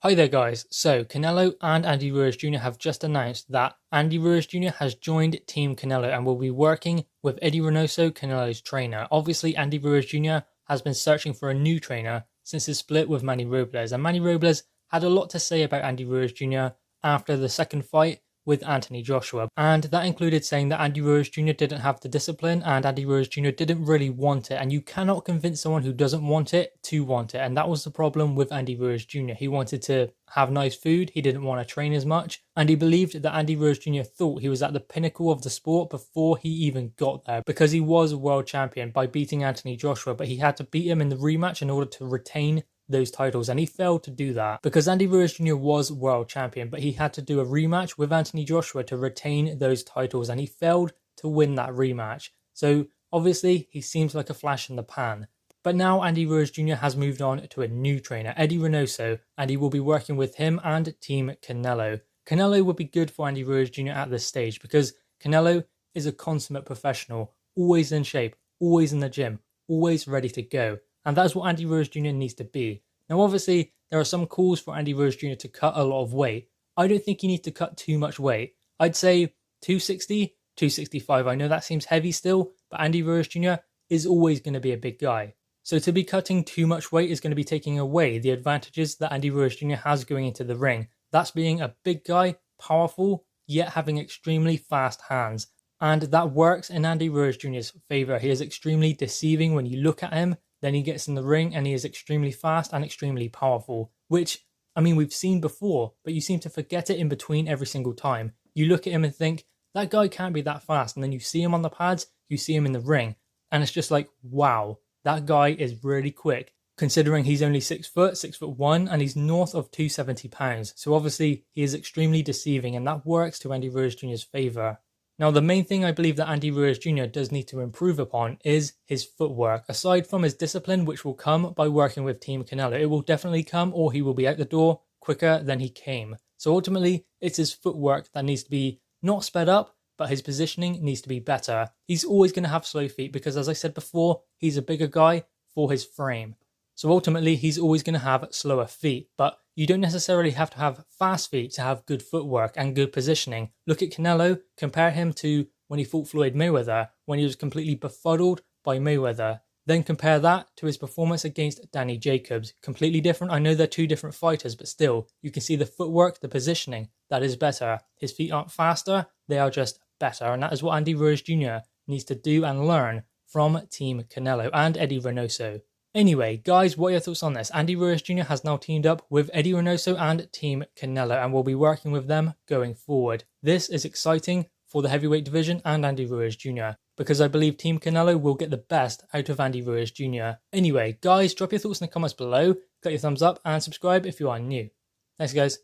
Hi there guys, so Canelo and Eddy Reynoso Jr. have just announced that Eddy Reynoso Jr. has joined Team Canelo and will be working with Eddy Reynoso, Canelo's trainer. Obviously Eddy Reynoso Jr. has been searching for a new trainer since his split with Manny Robles, and Manny Robles had a lot to say about Eddy Reynoso Jr. after the second fight with Anthony Joshua, and that included saying that Eddy Reynoso Jr. didn't have the discipline and Eddy Reynoso Jr. didn't really want it, and you cannot convince someone who doesn't want it to want it, and that was the problem with Eddy Reynoso Jr. He wanted to have nice food, he didn't want to train as much, and he believed that Eddy Reynoso Jr. thought he was at the pinnacle of the sport before he even got there, because he was a world champion by beating Anthony Joshua, but he had to beat him in the rematch in order to retain those titles, and he failed to do that because Eddy Reynoso Jr. was world champion, but he had to do a rematch with Anthony Joshua to retain those titles, and he failed to win that rematch. So obviously he seems like a flash in the pan. But now Eddy Reynoso Jr. has moved on to a new trainer, Eddy Reynoso, and he will be working with him and Team Canelo. Canelo would be good for Eddy Reynoso Jr. at this stage because Canelo is a consummate professional, always in shape, always in the gym, always ready to go. And that's what Eddy Reynoso Jr. needs to be. Now obviously, there are some calls for Eddy Reynoso Jr. to cut a lot of weight. I don't think he needs to cut too much weight. I'd say 260, 265. I know that seems heavy still, but Eddy Reynoso Jr. is always going to be a big guy. So to be cutting too much weight is going to be taking away the advantages that Eddy Reynoso Jr. has going into the ring. That's being a big guy, powerful, yet having extremely fast hands. And that works in Eddy Reynoso Jr.'s favour. He is extremely deceiving when you look at him. Then he gets in the ring and he is extremely fast and extremely powerful, which, I mean, we've seen before, but you seem to forget it in between every single time. You look at him and think, that guy can't be that fast. And then you see him on the pads, you see him in the ring. And it's just like, wow, that guy is really quick, considering he's only 6 foot, 6'1", and he's north of 270 pounds. So obviously he is extremely deceiving, and that works to Eddy Reynoso Jr.'s favour. Now, the main thing I believe that Eddy Reynoso Jr. does need to improve upon is his footwork. Aside from his discipline, which will come by working with Team Canelo, it will definitely come, or he will be out the door quicker than he came. So ultimately, it's his footwork that needs to be not sped up, but his positioning needs to be better. He's always going to have slow feet because, as I said before, he's a bigger guy for his frame. So ultimately, he's always going to have slower feet, but you don't necessarily have to have fast feet to have good footwork and good positioning. Look at Canelo, compare him to when he fought Floyd Mayweather, when he was completely befuddled by Mayweather. Then compare that to his performance against Danny Jacobs. Completely different. I know they're two different fighters, but still, you can see the footwork, the positioning, that is better. His feet aren't faster, they are just better, and that is what Eddy Reynoso Jr. needs to do and learn from Team Canelo and Eddy Reynoso. Anyway, guys, what are your thoughts on this? Eddy Reynoso Jr. has now teamed up with Eddy Reynoso and Team Canelo and will be working with them going forward. This is exciting for the heavyweight division and Eddy Reynoso Jr. because I believe Team Canelo will get the best out of Eddy Reynoso Jr. Anyway, guys, drop your thoughts in the comments below, click your thumbs up and subscribe if you are new. Thanks, guys.